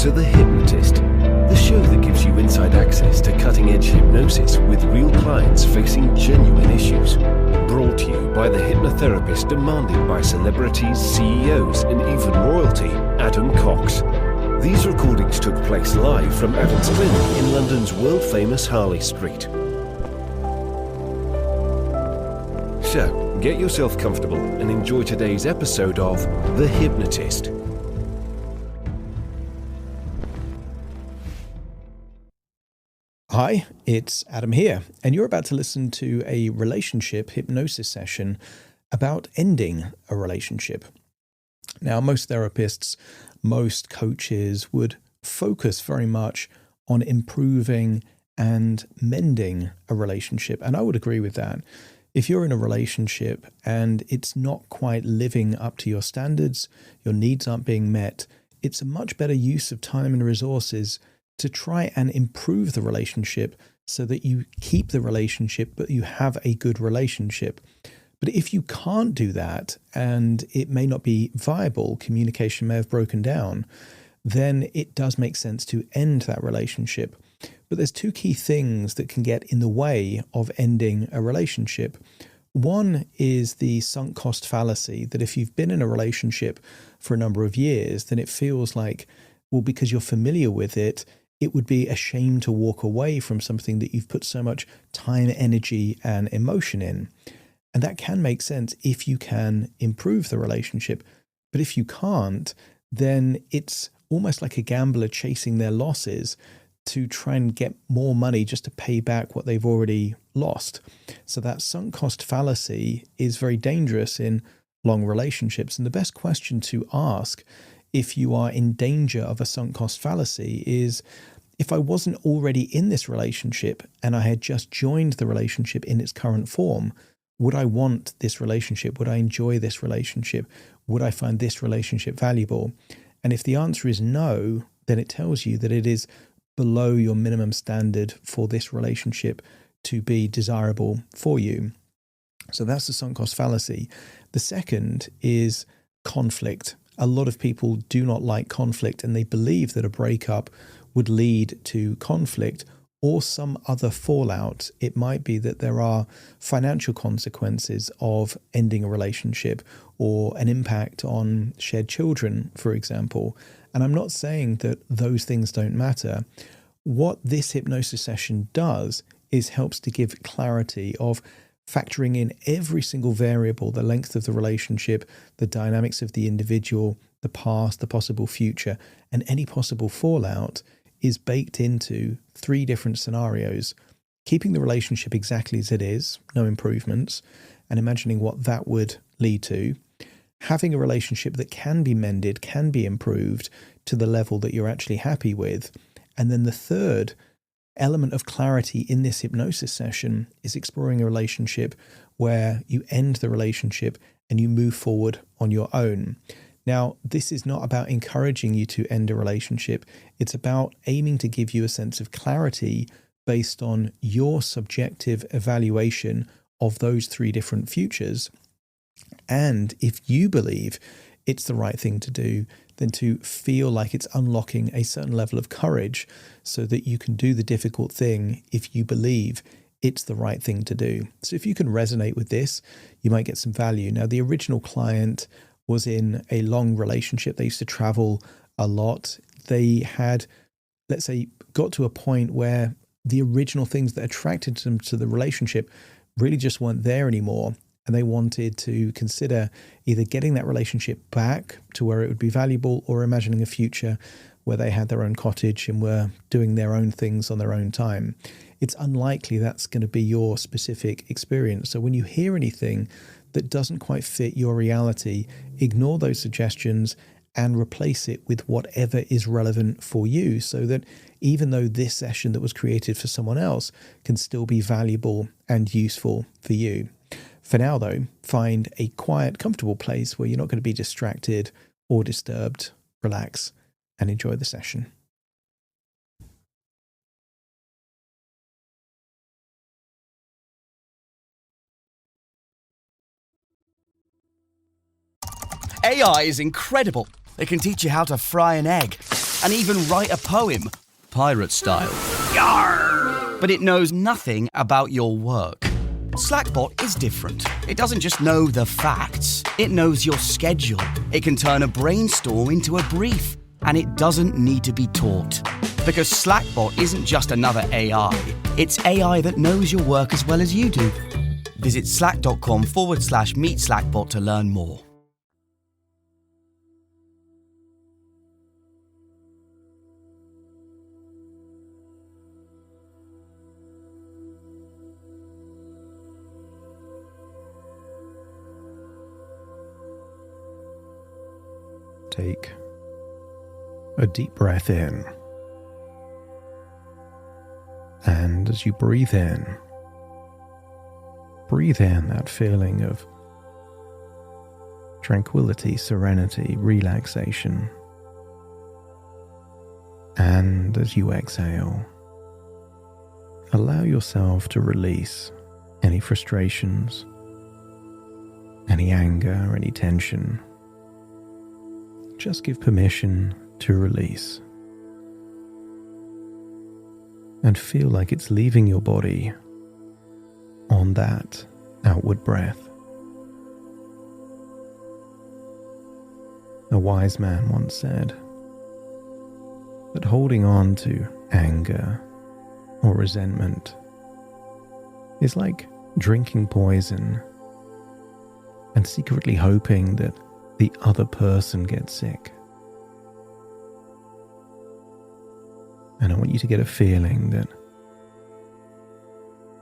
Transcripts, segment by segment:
to The Hypnotist, the show that gives you inside access to cutting-edge hypnosis with real clients facing genuine issues. Brought to you by the hypnotherapist demanded by celebrities, CEOs, and even royalty, Adam Cox. These recordings took place live from Adam's clinic in London's world-famous Harley Street. So, get yourself comfortable and enjoy today's episode of The Hypnotist. Hi, it's Adam here, and you're about to listen to a relationship hypnosis session about ending a relationship. Now, most therapists, most coaches would focus very much on improving and mending a relationship, and I would agree with that. If you're in a relationship and it's not quite living up to your standards, your needs aren't being met, it's a much better use of time and resources to try and improve the relationship so that you keep the relationship, but you have a good relationship. But if you can't do that and it may not be viable, communication may have broken down, then it does make sense to end that relationship. But there's two key things that can get in the way of ending a relationship. One is the sunk cost fallacy, that if you've been in a relationship for a number of years, then it feels like, well, because you're familiar with it, it would be a shame to walk away from something that you've put so much time, energy, and emotion in. And that can make sense if you can improve the relationship. But if you can't, then it's almost like a gambler chasing their losses to try and get more money just to pay back what they've already lost. So that sunk cost fallacy is very dangerous in long relationships. And the best question to ask if you are in danger of a sunk cost fallacy is, if I wasn't already in this relationship and I had just joined the relationship in its current form, would I want this relationship? Would I enjoy this relationship? Would I find this relationship valuable? And if the answer is no, then it tells you that it is below your minimum standard for this relationship to be desirable for you. So that's the sunk cost fallacy. The second is conflict. A lot of people do not like conflict, and they believe that a breakup would lead to conflict or some other fallout. It might be that there are financial consequences of ending a relationship or an impact on shared children, for example. And I'm not saying that those things don't matter. What this hypnosis session does is helps to give clarity of factoring in every single variable, the length of the relationship, the dynamics of the individual, the past, the possible future, and any possible fallout is baked into three different scenarios. Keeping the relationship exactly as it is, no improvements, and imagining what that would lead to. Having a relationship that can be mended, can be improved to the level that you're actually happy with. And then the third element of clarity in this hypnosis session is exploring a relationship where you end the relationship and you move forward on your own. Now, this is not about encouraging you to end a relationship. It's about aiming to give you a sense of clarity based on your subjective evaluation of those three different futures. And if you believe it's the right thing to do, then to feel like it's unlocking a certain level of courage so that you can do the difficult thing if you believe it's the right thing to do. So if you can resonate with this, you might get some value. Now, the original client was in a long relationship. They used to travel a lot. They had, let's say, got to a point where the original things that attracted them to the relationship really just weren't there anymore. And they wanted to consider either getting that relationship back to where it would be valuable or imagining a future where they had their own cottage and were doing their own things on their own time. It's unlikely that's going to be your specific experience. So when you hear anything that doesn't quite fit your reality, ignore those suggestions and replace it with whatever is relevant for you, so that even though this session that was created for someone else can still be valuable and useful for you. For now, though, find a quiet, comfortable place where you're not going to be distracted or disturbed. Relax and enjoy the session. AI is incredible. It can teach you how to fry an egg and even write a poem, pirate style. Yarr! But it knows nothing about your work. Slackbot is different. It doesn't just know the facts, it knows your schedule. It can turn a brainstorm into a brief, and it doesn't need to be taught. Because Slackbot isn't just another AI, it's AI that knows your work as well as you do. Visit slack.com/meet Slackbot to learn more. Take a deep breath in. And as you breathe in that feeling of tranquility, serenity, relaxation. And as you exhale, allow yourself to release any frustrations, any anger, any tension. Just give permission to release. And feel like it's leaving your body on that outward breath. A wise man once said that holding on to anger or resentment is like drinking poison and secretly hoping that the other person gets sick. And I want you to get a feeling that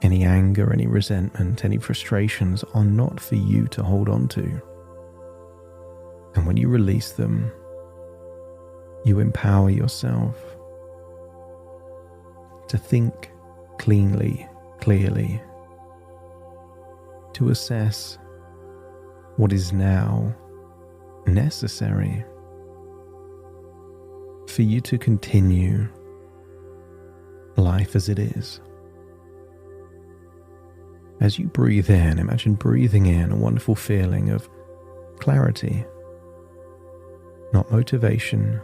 any anger, any resentment, any frustrations are not for you to hold on to. And when you release them, you empower yourself to think cleanly, clearly, to assess what is now necessary for you to continue life as it is. As you breathe in, imagine breathing in a wonderful feeling of clarity, not motivation,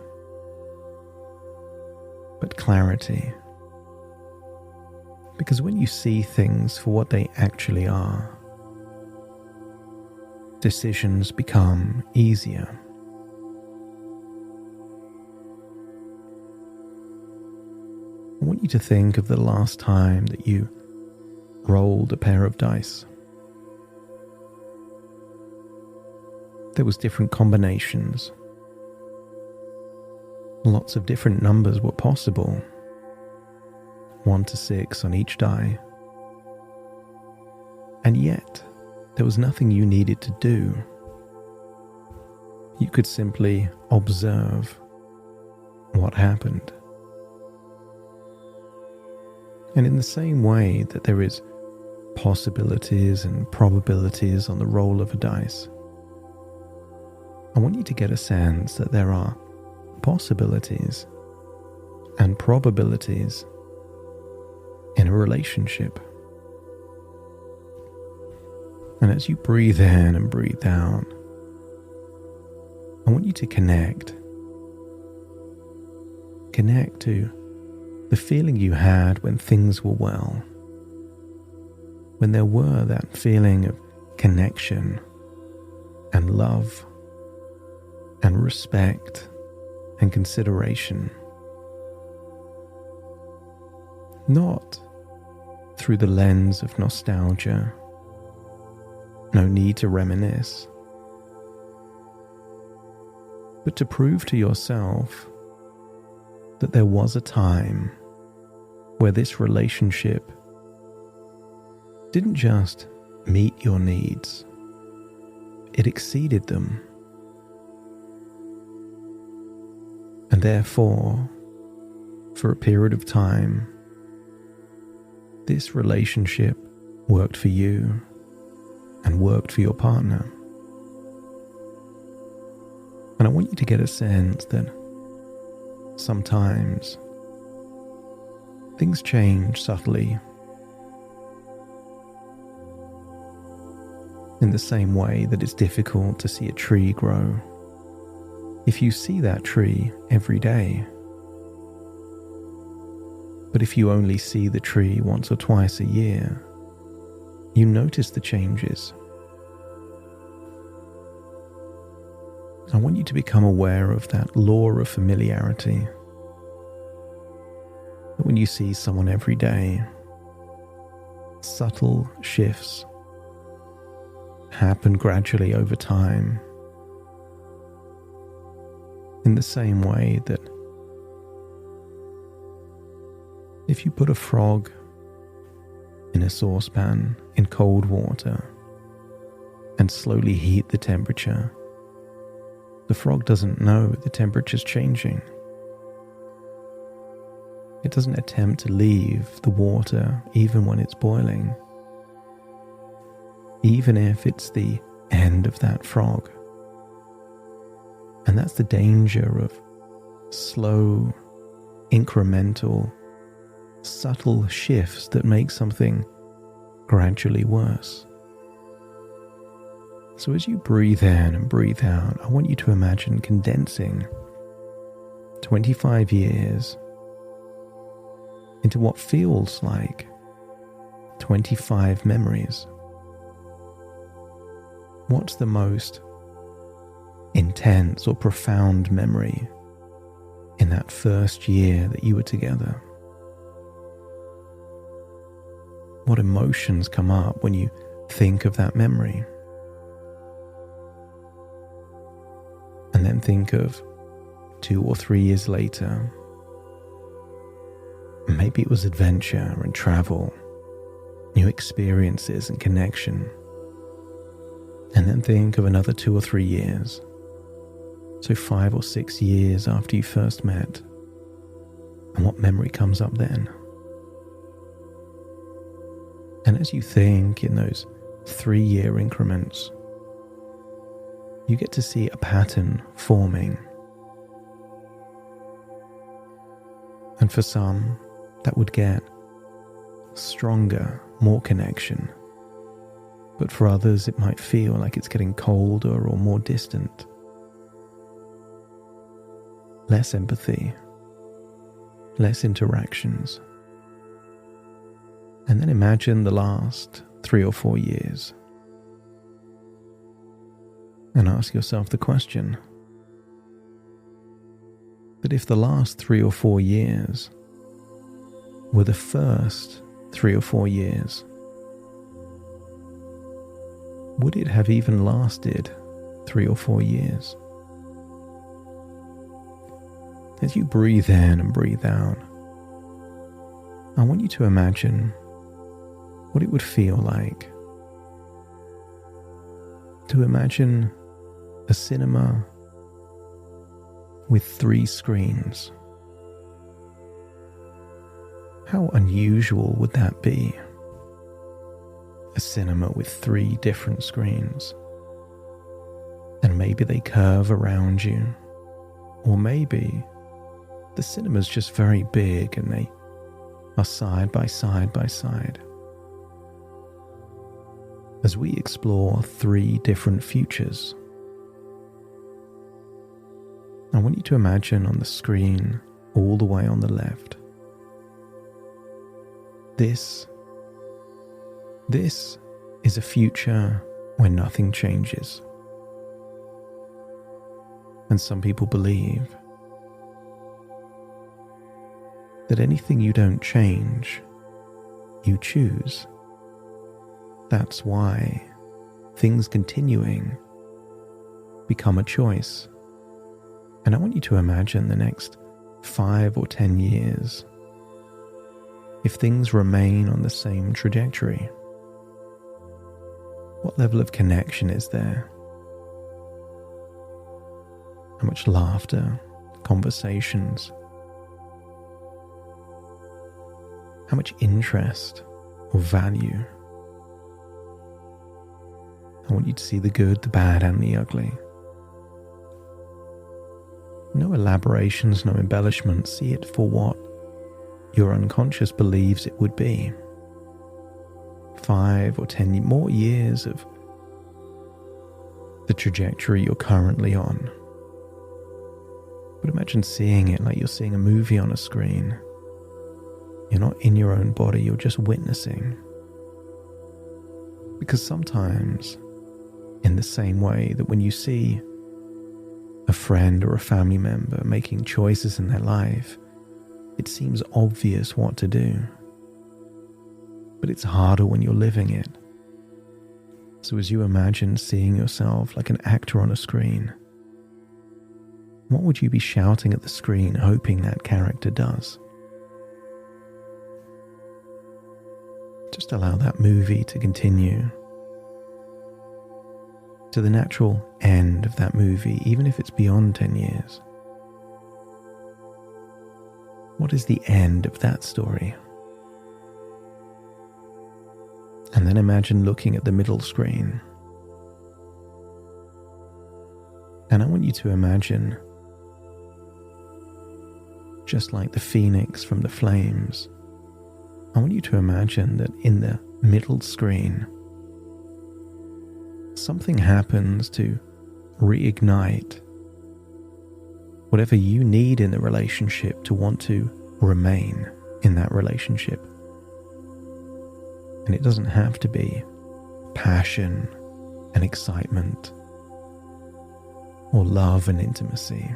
but clarity. Because when you see things for what they actually are, decisions become easier. I want you to think of the last time that you rolled a pair of dice. There was different combinations. Lots of different numbers were possible. 1 to 6 on each die. And yet, there was nothing you needed to do. You could simply observe what happened. And in the same way that there is possibilities and probabilities on the roll of a dice, I want you to get a sense that there are possibilities and probabilities in a relationship. And as you breathe in and breathe out, I want you to connect to the feeling you had when things were well, when there were that feeling of connection and love and respect and consideration. Not through the lens of nostalgia. No need to reminisce. But to prove to yourself that there was a time where this relationship didn't just meet your needs, it exceeded them. And therefore, for a period of time, this relationship worked for you and worked for your partner. And I want you to get a sense that sometimes things change subtly. In the same way that it's difficult to see a tree grow. If you see that tree every day, But if you only see the tree once or twice a year, you notice the changes. I want you to become aware of that law of familiarity. That when you see someone every day, subtle shifts happen gradually over time. In the same way that if you put a frog in a saucepan in cold water and slowly heat the temperature, the frog doesn't know the temperature's changing. It doesn't attempt to leave the water even when it's boiling, even if it's the end of that frog. And that's the danger of slow, incremental, subtle shifts that make something gradually worse. So as you breathe in and breathe out, I want you to imagine condensing 25 years into what feels like 25 memories. What's the most intense or profound memory in that first year that you were together? What emotions come up when you think of that memory? And then think of 2 or 3 years later. Maybe it was adventure and travel, new experiences and connection. And then think of another 2 or 3 years. So 5 or 6 years after you first met. And what memory comes up then? And as you think in those 3-year increments, you get to see a pattern forming. And for some, that would get stronger, more connection. But for others, it might feel like it's getting colder or more distant. Less empathy, less interactions. And then imagine the last 3 or 4 years. And ask yourself the question that if the last 3 or 4 years were the first 3 or 4 years, would it have even lasted 3 or 4 years? As you breathe in and breathe out, I want you to imagine what it would feel like to imagine a cinema with 3 screens. How unusual would that be? A cinema with 3 different screens. And maybe they curve around you. Or maybe the cinema's just very big and they are side by side by side. As we explore 3 different futures, I want you to imagine on the screen all the way on the left. This is a future where nothing changes. And some people believe that anything you don't change, you choose. That's why things continuing become a choice. And I want you to imagine the next 5 or 10 years. If things remain on the same trajectory, what level of connection is there? How much laughter, conversations? How much interest or value? I want you to see the good, the bad, and the ugly. No elaborations, no embellishments. See it for what your unconscious believes it would be. 5 or 10 more years of the trajectory you're currently on. But imagine seeing it like you're seeing a movie on a screen. You're not in your own body, you're just witnessing. Because sometimes, in the same way that when you see a friend or a family member making choices in their life, it seems obvious what to do. But it's harder when you're living it. So as you imagine seeing yourself like an actor on a screen, what would you be shouting at the screen hoping that character does? Just allow that movie to continue to the natural end of that movie, even if it's beyond 10 years. What is the end of that story? And then imagine looking at the middle screen. And I want you to imagine, just like the phoenix from the flames, I want you to imagine that in the middle screen, something happens to reignite whatever you need in the relationship to want to remain in that relationship. And it doesn't have to be passion and excitement or love and intimacy.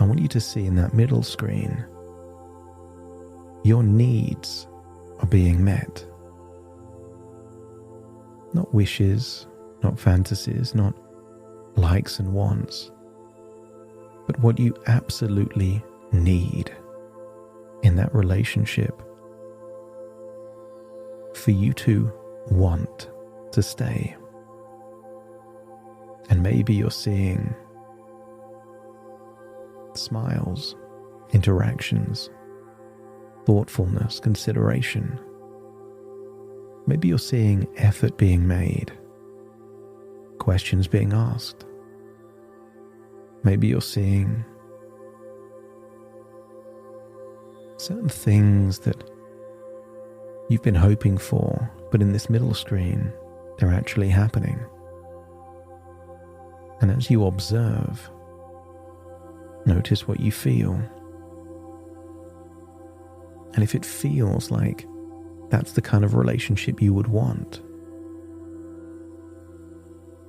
I want you to see in that middle screen, your needs are being met. Not wishes, not fantasies, not likes and wants, but what you absolutely need in that relationship for you to want to stay. And maybe you're seeing smiles, interactions, thoughtfulness, consideration. Maybe you're seeing effort being made, questions being asked. Maybe you're seeing certain things that you've been hoping for, but in this middle screen, they're actually happening. And as you observe, notice what you feel. And if it feels like that's the kind of relationship you would want,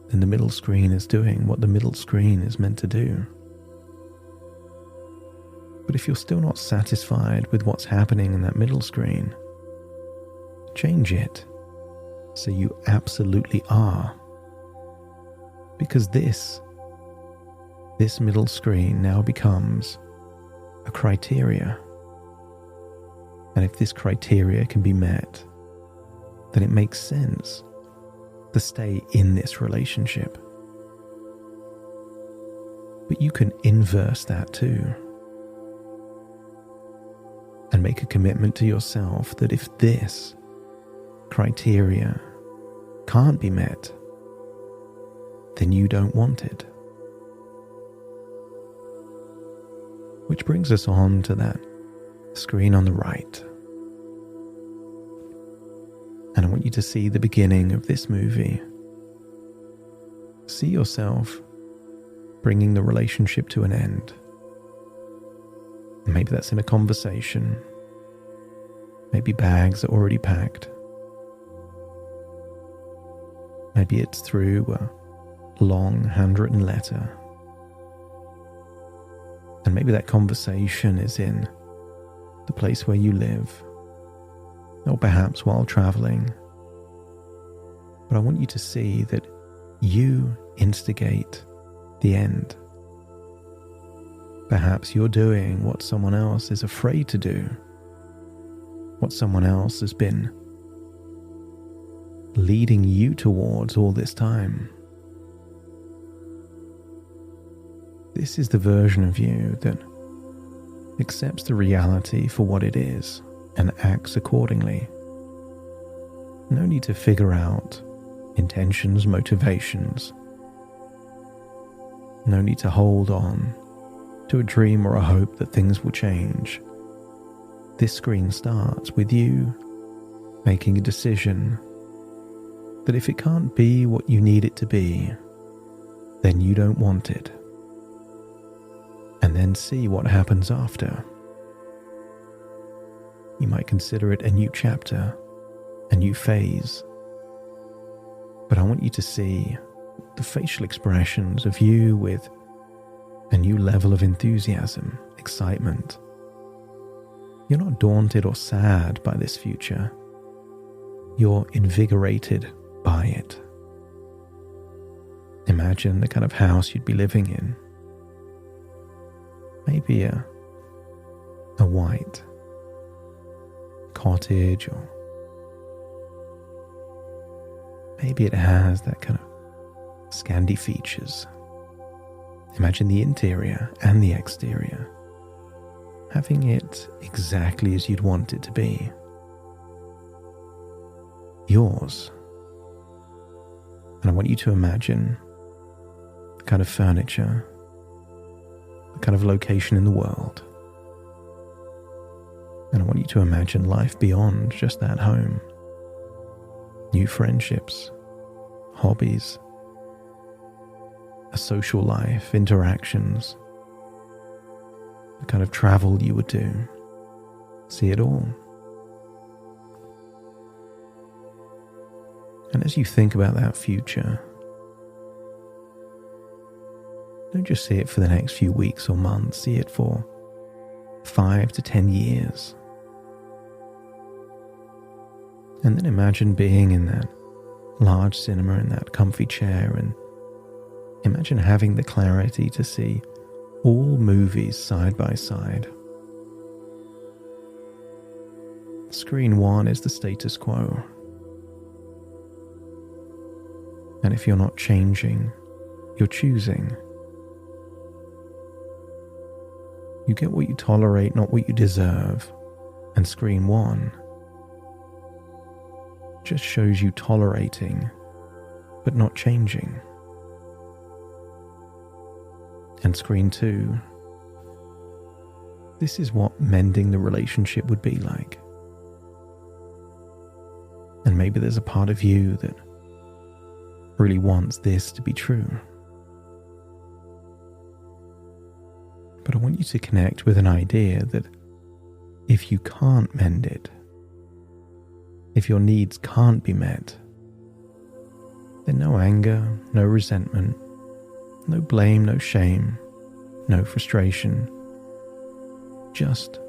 then the middle screen is doing what the middle screen is meant to do. But if you're still not satisfied with what's happening in that middle screen, change it so you absolutely are. Because this middle screen now becomes a criteria. And if this criteria can be met, then it makes sense to stay in this relationship. But you can inverse that too. And make a commitment to yourself that if this criteria can't be met, then you don't want it. Which brings us on to that screen on the right. And I want you to see the beginning of this movie. See yourself bringing the relationship to an end. Maybe that's in a conversation. Maybe bags are already packed. Maybe it's through a long handwritten letter. And maybe that conversation is in the place where you live, or perhaps while traveling. But I want you to see that you instigate the end. Perhaps you're doing what someone else is afraid to do, what someone else has been leading you towards all this time. This is the version of you that accepts the reality for what it is and acts accordingly. No need to figure out intentions, motivations. No need to hold on to a dream or a hope that things will change. This screen starts with you making a decision that if it can't be what you need it to be, then you don't want it. And then see what happens after. You might consider it a new chapter, a new phase. But I want you to see the facial expressions of you with a new level of enthusiasm, excitement. You're not daunted or sad by this future. You're invigorated by it. Imagine the kind of house you'd be living in. Maybe a white cottage, or maybe it has that kind of Scandi features. Imagine the interior and the exterior, having it exactly as you'd want it to be. Yours. And I want you to imagine the kind of furniture, the kind of location in the world. And I want you to imagine life beyond just that home. New friendships, hobbies, a social life, interactions, the kind of travel you would do. See it all. And as you think about that future, don't just see it for the next few weeks or months, see it for 5 to 10 years. And then imagine being in that large cinema in that comfy chair, and imagine having the clarity to see all movies side by side. Screen 1 is the status quo. And if you're not changing, you're choosing. You get what you tolerate, not what you deserve. And screen 1 just shows you tolerating, but not changing. And screen 2, this is what mending the relationship would be like. And maybe there's a part of you that really wants this to be true. But I want you to connect with an idea that if you can't mend it, if your needs can't be met, then no anger, no resentment, no blame, no shame, no frustration, just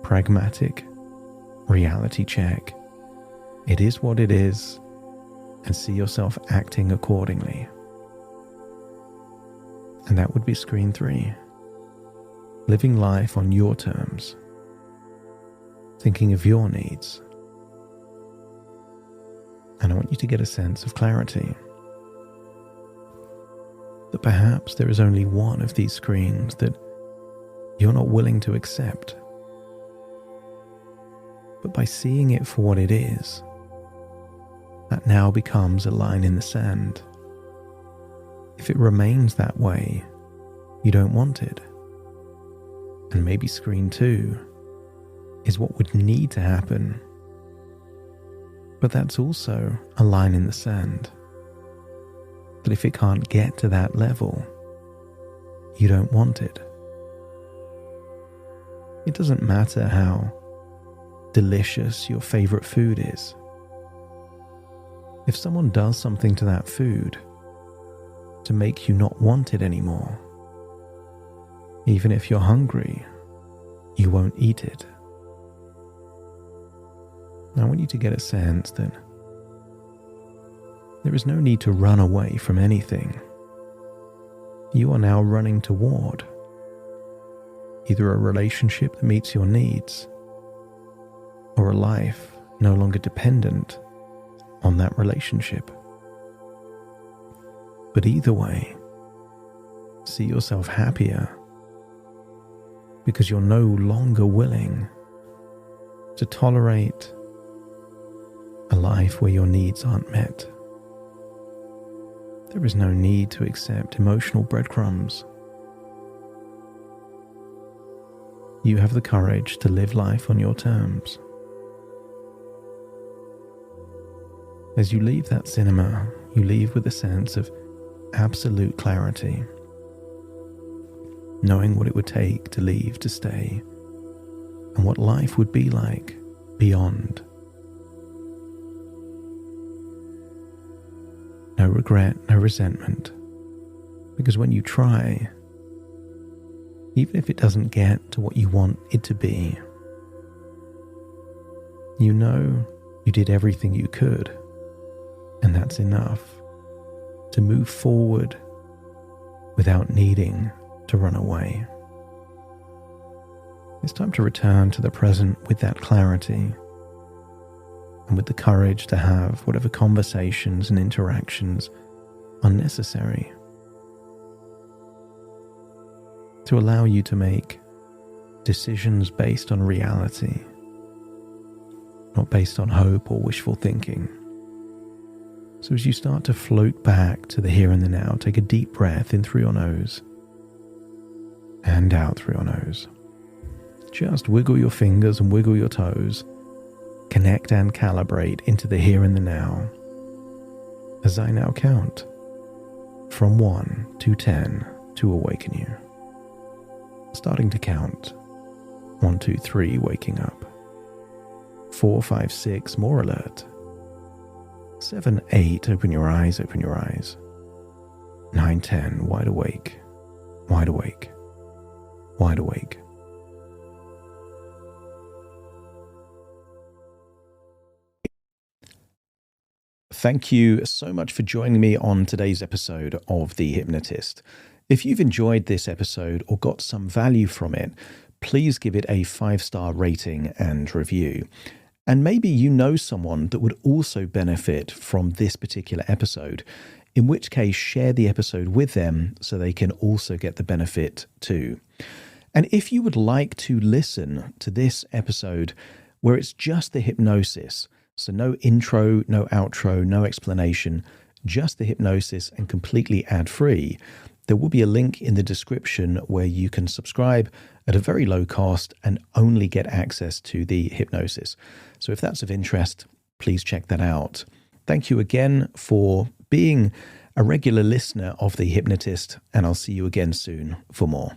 pragmatic reality check. It is what it is, and see yourself acting accordingly. And that would be screen 3. Living life on your terms, thinking of your needs. And I want you to get a sense of clarity. That perhaps there is only one of these screens that you're not willing to accept. But by seeing it for what it is, that now becomes a line in the sand. If it remains that way, you don't want it. And maybe screen 2 is what would need to happen. But that's also a line in the sand. But if it can't get to that level, you don't want it. It doesn't matter how delicious your favorite food is. If someone does something to that food to make you not want it anymore, even if you're hungry, you won't eat it. I want you to get a sense that there is no need to run away from anything. You are now running toward either a relationship that meets your needs or a life no longer dependent on that relationship. But either way, see yourself happier because you're no longer willing to tolerate a life where your needs aren't met. There is no need to accept emotional breadcrumbs. You have the courage to live life on your terms. As you leave that cinema, you leave with a sense of absolute clarity, knowing what it would take to leave to stay, and what life would be like beyond. No regret, no resentment, because when you try, even if it doesn't get to what you want it to be, you know you did everything you could, and that's enough to move forward without needing to run away. It's time to return to the present with that clarity and with the courage to have whatever conversations and interactions are necessary to allow you to make decisions based on reality, not based on hope or wishful thinking. So as you start to float back to the here and the now, take a deep breath in through your nose and out through your nose. Just wiggle your fingers and wiggle your toes. Connect and calibrate into the here and the now. As I now count from 1 to 10 to awaken you. Starting to count. 1, 2, 3, waking up. 4, 5, 6, more alert. 7, 8, open your eyes, open your eyes. 9, 10, wide awake, wide awake, wide awake. Thank you so much for joining me on today's episode of The Hypnotist. If you've enjoyed this episode or got some value from it, please give it a 5-star rating and review. And maybe you know someone that would also benefit from this particular episode, in which case share the episode with them so they can also get the benefit too. And if you would like to listen to this episode where it's just the hypnosis, so no intro, no outro, no explanation, just the hypnosis and completely ad-free, there will be a link in the description where you can subscribe at a very low cost and only get access to the hypnosis. So if that's of interest, please check that out. Thank you again for being a regular listener of The Hypnotist, and I'll see you again soon for more.